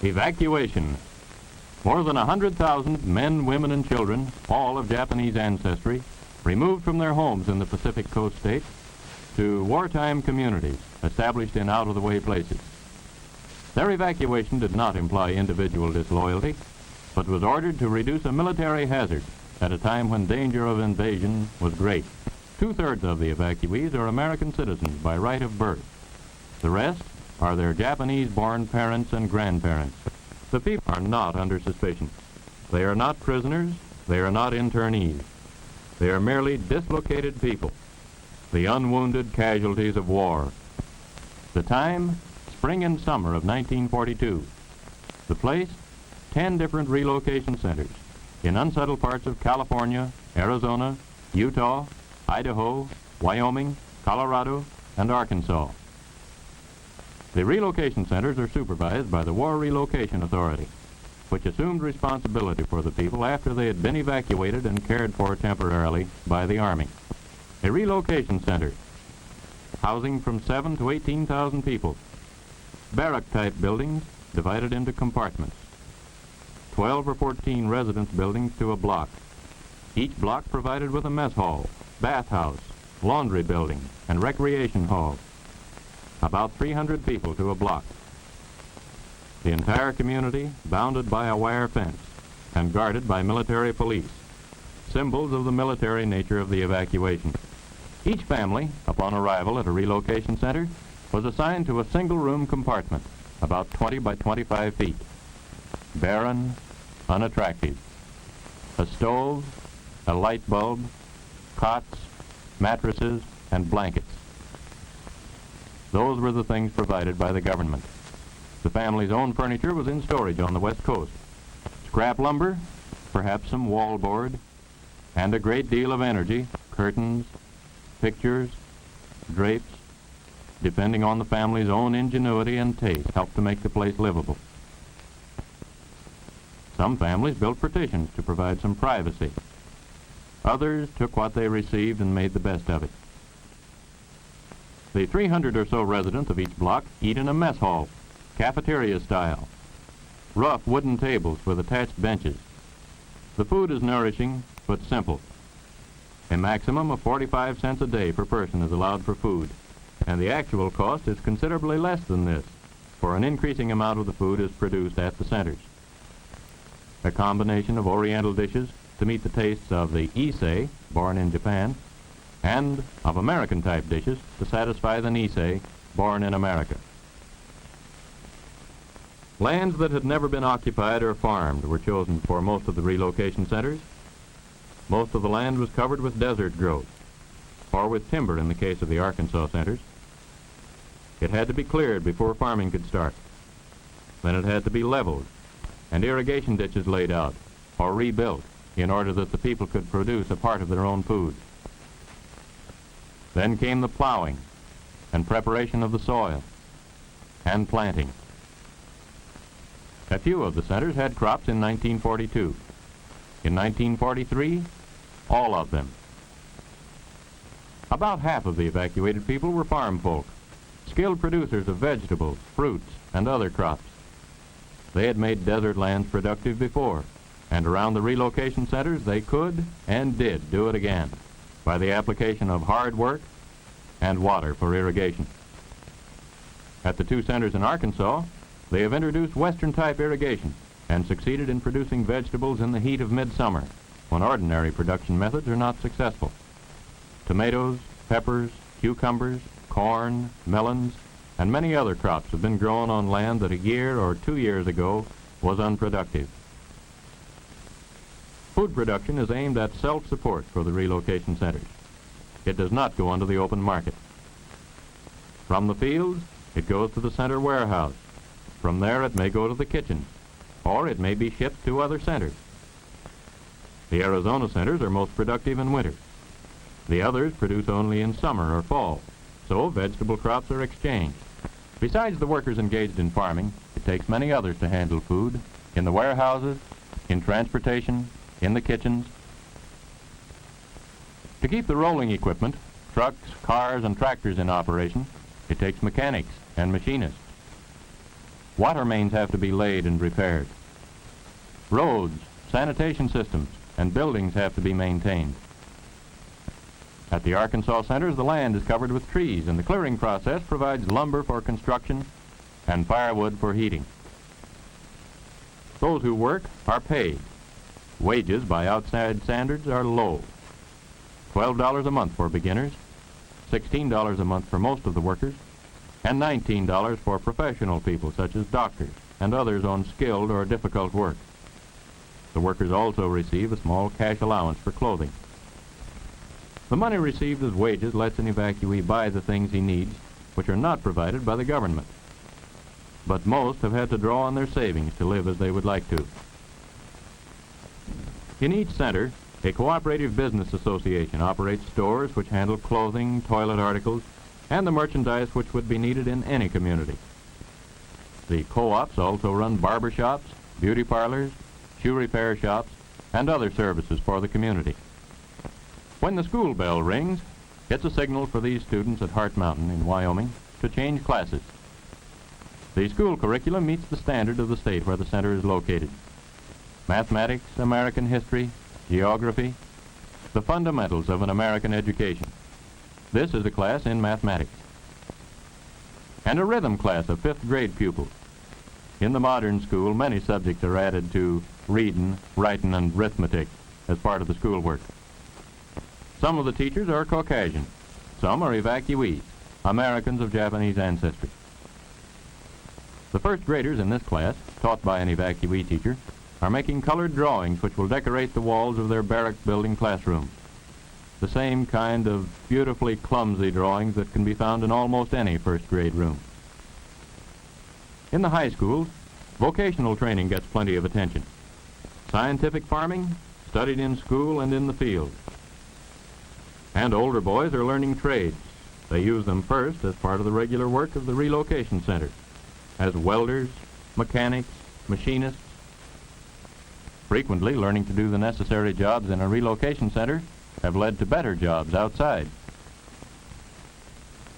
Evacuation. More than 100,000 men, women, and children, all of Japanese ancestry, removed from their homes in the Pacific Coast states to wartime communities established in out-of-the-way places. Their evacuation did not imply individual disloyalty, but was ordered to reduce a military hazard at a time when danger of invasion was great. Two-thirds of the evacuees are American citizens by right of birth. The rest are their Japanese-born parents and grandparents. The people are not under suspicion. They are not prisoners. They are not internees. They are merely dislocated people, the unwounded casualties of war. The time, spring and summer of 1942. The place, 10 different relocation centers in unsettled parts of California, Arizona, Utah, Idaho, Wyoming, Colorado, and Arkansas. The relocation centers are supervised by the War Relocation Authority, which assumed responsibility for the people after they had been evacuated and cared for temporarily by the Army. A relocation center, housing from 7,000 to 18,000 people. Barrack-type buildings divided into compartments. 12 or 14 residence buildings to a block. Each block provided with a mess hall, bathhouse, laundry building, and recreation hall. About 300 people to a block. The entire community bounded by a wire fence and guarded by military police, symbols of the military nature of the evacuation. Each family, upon arrival at a relocation center, was assigned to a single-room compartment, about 20 by 25 feet. Barren, unattractive. A stove, a light bulb, cots, mattresses, and blankets. Those were the things provided by the government. The family's own furniture was in storage on the West Coast. Scrap lumber, perhaps some wallboard, and a great deal of energy, curtains, pictures, drapes, depending on the family's own ingenuity and taste, helped to make the place livable. Some families built partitions to provide some privacy. Others took what they received and made the best of it. The 300 or so residents of each block eat in a mess hall, cafeteria style. Rough wooden tables with attached benches. The food is nourishing, but simple. A maximum of 45 cents a day per person is allowed for food, and the actual cost is considerably less than this, for an increasing amount of the food is produced at the centers. A combination of Oriental dishes to meet the tastes of the Issei, born in Japan, and of American-type dishes to satisfy the Nisei, born in America. Lands that had never been occupied or farmed were chosen for most of the relocation centers. Most of the land was covered with desert growth, or with timber in the case of the Arkansas centers. It had to be cleared before farming could start. Then it had to be leveled, and irrigation ditches laid out, or rebuilt, in order that the people could produce a part of their own food. Then came the plowing and preparation of the soil and planting. A few of the centers had crops in 1942. In 1943, all of them. About half of the evacuated people were farm folk, skilled producers of vegetables, fruits, and other crops. They had made desert lands productive before, and around the relocation centers they could and did do it again by the application of hard work and water for irrigation. At the two centers in Arkansas, they have introduced Western-type irrigation and succeeded in producing vegetables in the heat of midsummer, when ordinary production methods are not successful. Tomatoes, peppers, cucumbers, corn, melons, and many other crops have been grown on land that a year or 2 years ago was unproductive. Food production is aimed at self-support for the relocation centers. It does not go onto the open market. From the fields, it goes to the center warehouse. From there, it may go to the kitchen, or it may be shipped to other centers. The Arizona centers are most productive in winter. The others produce only in summer or fall, so vegetable crops are exchanged. Besides the workers engaged in farming, it takes many others to handle food, in the warehouses, in transportation, in the kitchens. To keep the rolling equipment, trucks, cars, and tractors in operation, it takes mechanics and machinists. Water mains have to be laid and repaired. Roads, sanitation systems, and buildings have to be maintained. At the Arkansas centers, the land is covered with trees, and the clearing process provides lumber for construction and firewood for heating. Those who work are paid. Wages by outside standards are low. $12 a month for beginners, $16 a month for most of the workers, and $19 for professional people such as doctors and others on skilled or difficult work. The workers also receive a small cash allowance for clothing. The money received as wages lets an evacuee buy the things he needs, which are not provided by the government. But most have had to draw on their savings to live as they would like to. In each center, a cooperative business association operates stores which handle clothing, toilet articles, and the merchandise which would be needed in any community. The co-ops also run barber shops, beauty parlors, shoe repair shops, and other services for the community. When the school bell rings, it's a signal for these students at Hart Mountain in Wyoming to change classes. The school curriculum meets the standard of the state where the center is located. Mathematics, American history, geography, the fundamentals of an American education. This is a class in mathematics. And a rhythm class of 5th grade pupils. In the modern school, many subjects are added to reading, writing, and arithmetic as part of the schoolwork. Some of the teachers are Caucasian. Some are evacuees, Americans of Japanese ancestry. The first graders in this class, taught by an evacuee teacher, are making colored drawings which will decorate the walls of their barrack building classroom. The same kind of beautifully clumsy drawings that can be found in almost any first grade room. In the high schools, vocational training gets plenty of attention. Scientific farming, studied in school and in the field. And older boys are learning trades. They use them first as part of the regular work of the relocation center, as welders, mechanics, machinists. Frequently, learning to do the necessary jobs in a relocation center have led to better jobs outside.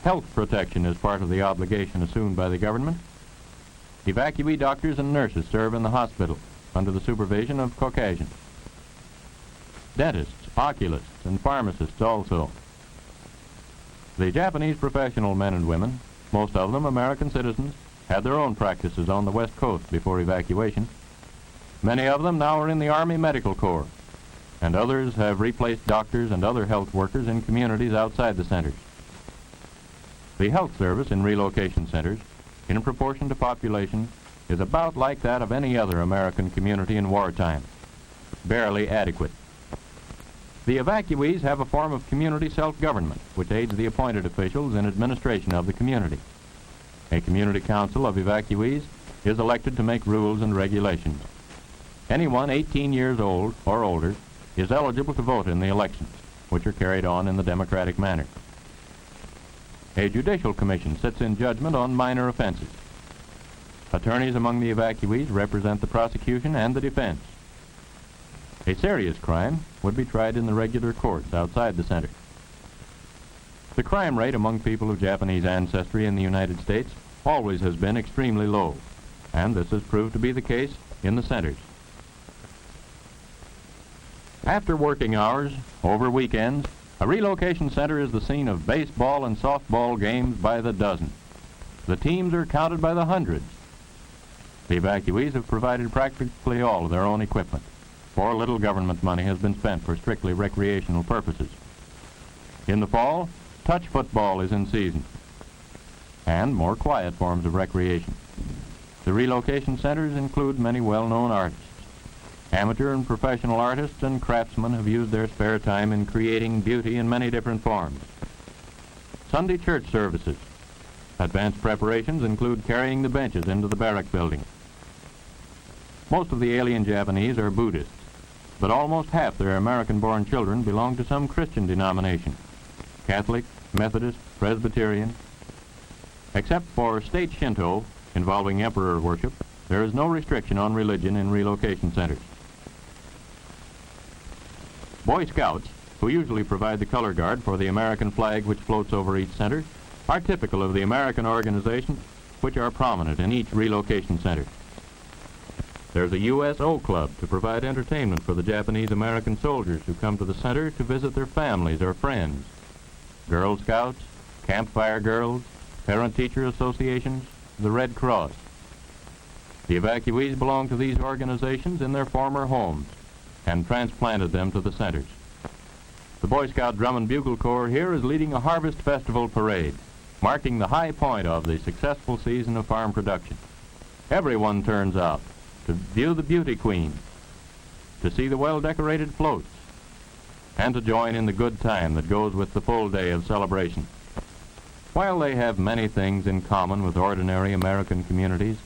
Health protection is part of the obligation assumed by the government. Evacuee doctors and nurses serve in the hospital under the supervision of Caucasians. Dentists, oculists, and pharmacists also. The Japanese professional men and women, most of them American citizens, had their own practices on the West Coast before evacuation. Many of them now are in the Army Medical Corps, and others have replaced doctors and other health workers in communities outside the centers. The health service in relocation centers, in proportion to population, is about like that of any other American community in wartime, barely adequate. The evacuees have a form of community self-government which aids the appointed officials in administration of the community. A community council of evacuees is elected to make rules and regulations. Anyone 18 years old or older is eligible to vote in the elections, which are carried on in the democratic manner. A judicial commission sits in judgment on minor offenses. Attorneys among the evacuees represent the prosecution and the defense. A serious crime would be tried in the regular courts outside the center. The crime rate among people of Japanese ancestry in the United States always has been extremely low, and this has proved to be the case in the centers. After working hours, over weekends, a relocation center is the scene of baseball and softball games by the dozen. The teams are counted by the hundreds. The evacuees have provided practically all of their own equipment, for little government money has been spent for strictly recreational purposes. In the fall, touch football is in season, and more quiet forms of recreation. The relocation centers include many well-known artists. Amateur and professional artists and craftsmen have used their spare time in creating beauty in many different forms. Sunday church services. Advanced preparations include carrying the benches into the barrack building. Most of the alien Japanese are Buddhists, but almost half their American-born children belong to some Christian denomination: Catholic, Methodist, Presbyterian. Except for state Shinto, involving emperor worship, there is no restriction on religion in relocation centers. Boy Scouts, who usually provide the color guard for the American flag which floats over each center, are typical of the American organization which are prominent in each relocation center. There's a USO Club to provide entertainment for the Japanese American soldiers who come to the center to visit their families or friends. Girl Scouts, Campfire Girls, Parent-Teacher Associations, the Red Cross. The evacuees belong to these organizations in their former homes and transplanted them to the centers. The Boy Scout Drum and Bugle Corps here is leading a harvest festival parade, marking the high point of the successful season of farm production. Everyone turns out to view the beauty queen, to see the well-decorated floats, and to join in the good time that goes with the full day of celebration. While they have many things in common with ordinary American communities,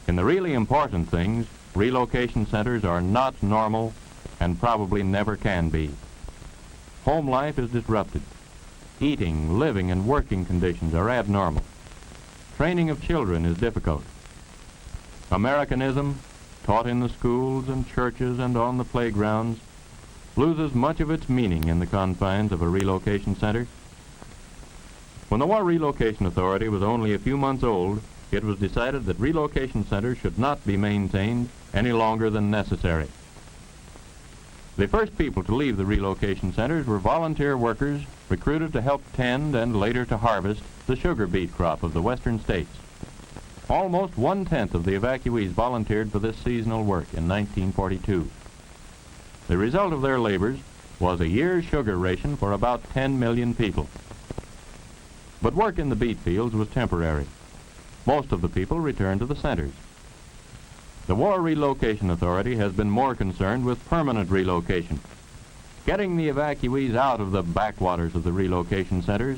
in the really important things, relocation centers are not normal and probably never can be. Home life is disrupted. Eating, living, and working conditions are abnormal. Training of children is difficult. Americanism, taught in the schools and churches and on the playgrounds, loses much of its meaning in the confines of a relocation center. When the War Relocation Authority was only a few months old, it was decided that relocation centers should not be maintained any longer than necessary. The first people to leave the relocation centers were volunteer workers recruited to help tend and later to harvest the sugar beet crop of the western states. Almost 1/10 of the evacuees volunteered for this seasonal work in 1942. The result of their labors was a year's sugar ration for about 10 million people. But work in the beet fields was temporary. Most of the people returned to the centers. The War Relocation Authority has been more concerned with permanent relocation, getting the evacuees out of the backwaters of the relocation centers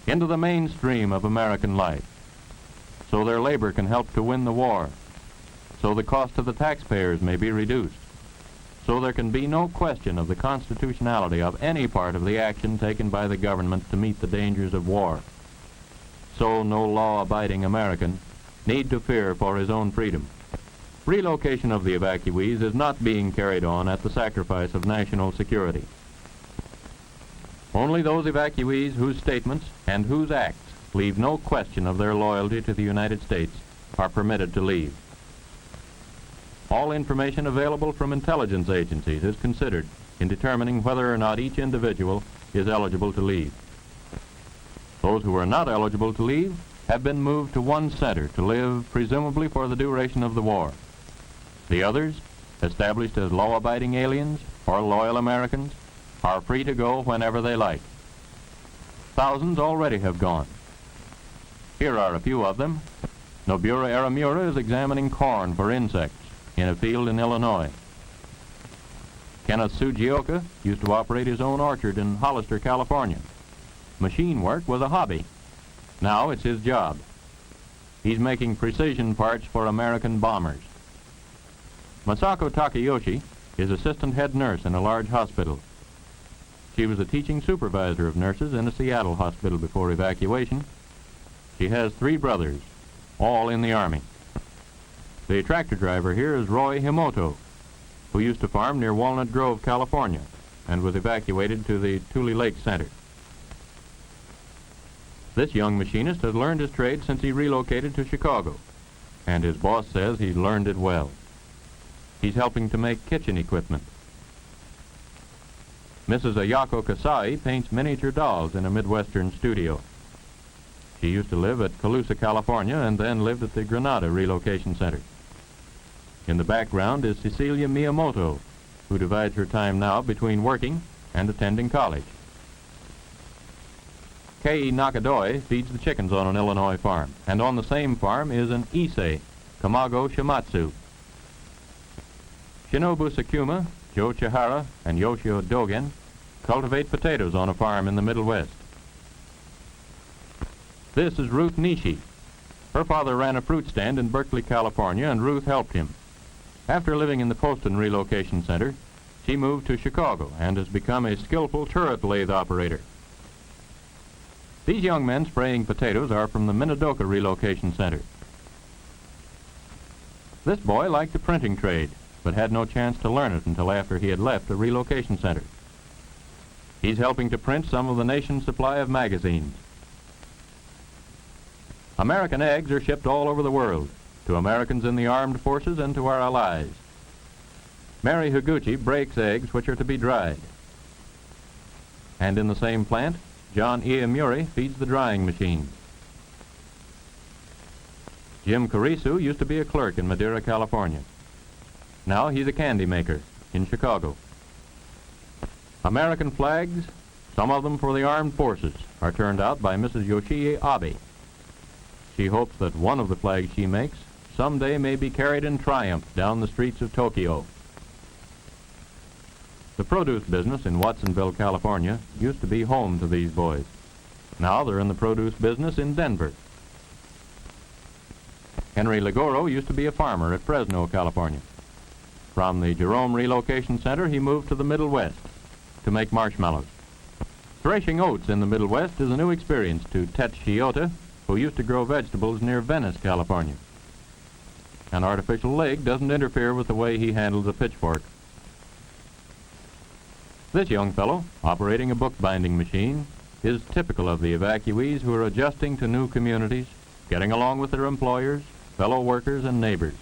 into the mainstream of American life, so their labor can help to win the war, so the cost to the taxpayers may be reduced, so there can be no question of the constitutionality of any part of the action taken by the government to meet the dangers of war, so no law-abiding American need to fear for his own freedom. Relocation of the evacuees is not being carried on at the sacrifice of national security. Only those evacuees whose statements and whose acts leave no question of their loyalty to the United States are permitted to leave. All information available from intelligence agencies is considered in determining whether or not each individual is eligible to leave. Those who are not eligible to leave have been moved to one center to live presumably for the duration of the war. The others, established as law-abiding aliens or loyal Americans, are free to go whenever they like. Thousands already have gone. Here are a few of them. Nobura Aramura is examining corn for insects in a field in Illinois. Kenneth Sugioka used to operate his own orchard in Hollister, California. Machine work was a hobby. Now it's his job. He's making precision parts for American bombers. Masako Takayoshi is assistant head nurse in a large hospital. She was a teaching supervisor of nurses in a Seattle hospital before evacuation. She has 3 brothers, all in the Army. The tractor driver here is Roy Himoto, who used to farm near Walnut Grove, California, and was evacuated to the Tule Lake Center. This young machinist has learned his trade since he relocated to Chicago, and his boss says he's learned it well. He's helping to make kitchen equipment. Mrs. Ayako Kasai paints miniature dolls in a Midwestern studio. She used to live at Colusa, California, and then lived at the Granada Relocation Center. In the background is Cecilia Miyamoto, who divides her time now between working and attending college. Kei Nakadoi feeds the chickens on an Illinois farm, and on the same farm is an Issei, Kamago Shimatsu. Shinobu Sakuma, Joe Chihara, and Yoshio Dogen cultivate potatoes on a farm in the Middle West. This is Ruth Nishi. Her father ran a fruit stand in Berkeley, California, and Ruth helped him. After living in the Poston Relocation Center, she moved to Chicago and has become a skillful turret lathe operator. These young men spraying potatoes are from the Minidoka Relocation Center. This boy liked the printing trade, but had no chance to learn it until after he had left the relocation center. He's helping to print some of the nation's supply of magazines. American eggs are shipped all over the world, to Americans in the armed forces and to our allies. Mary Higuchi breaks eggs which are to be dried. And in the same plant, John Iamuri feeds the drying machines. Jim Carisu used to be a clerk in Madera, California. Now he's a candy maker in Chicago. American flags, some of them for the armed forces, are turned out by Mrs. Yoshie Abe. She hopes that one of the flags she makes someday may be carried in triumph down the streets of Tokyo. The produce business in Watsonville, California, used to be home to these boys. Now they're in the produce business in Denver. Henry Ligoro used to be a farmer at Fresno, California. From the Jerome Relocation Center, he moved to the Middle West to make marshmallows. Threshing oats in the Middle West is a new experience to Tet Shiota, who used to grow vegetables near Venice, California. An artificial leg doesn't interfere with the way he handles a pitchfork. This young fellow, operating a bookbinding machine, is typical of the evacuees who are adjusting to new communities, getting along with their employers, fellow workers, and neighbors,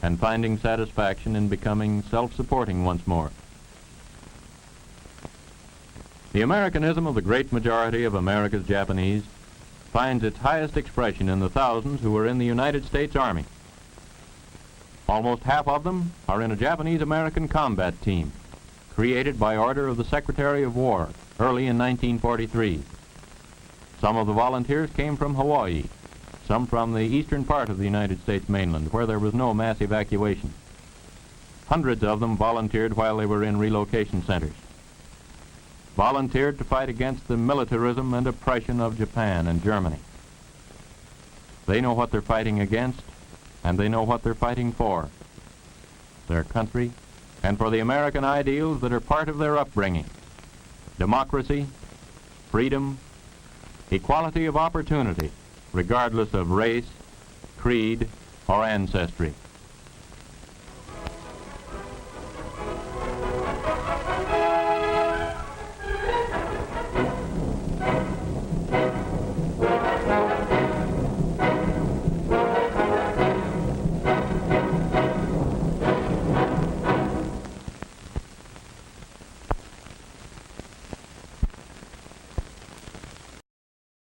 and finding satisfaction in becoming self-supporting once more. The Americanism of the great majority of America's Japanese finds its highest expression in the thousands who are in the United States Army. Almost half of them are in a Japanese-American combat team, created by order of the Secretary of War early in 1943. Some of the volunteers came from Hawaii, some from the eastern part of the United States mainland, where there was no mass evacuation. Hundreds of them volunteered while they were in relocation centers. Volunteered to fight against the militarism and oppression of Japan and Germany. They know what they're fighting against, and they know what they're fighting for. Their country, and for the American ideals that are part of their upbringing. Democracy, freedom, equality of opportunity, regardless of race, creed, or ancestry.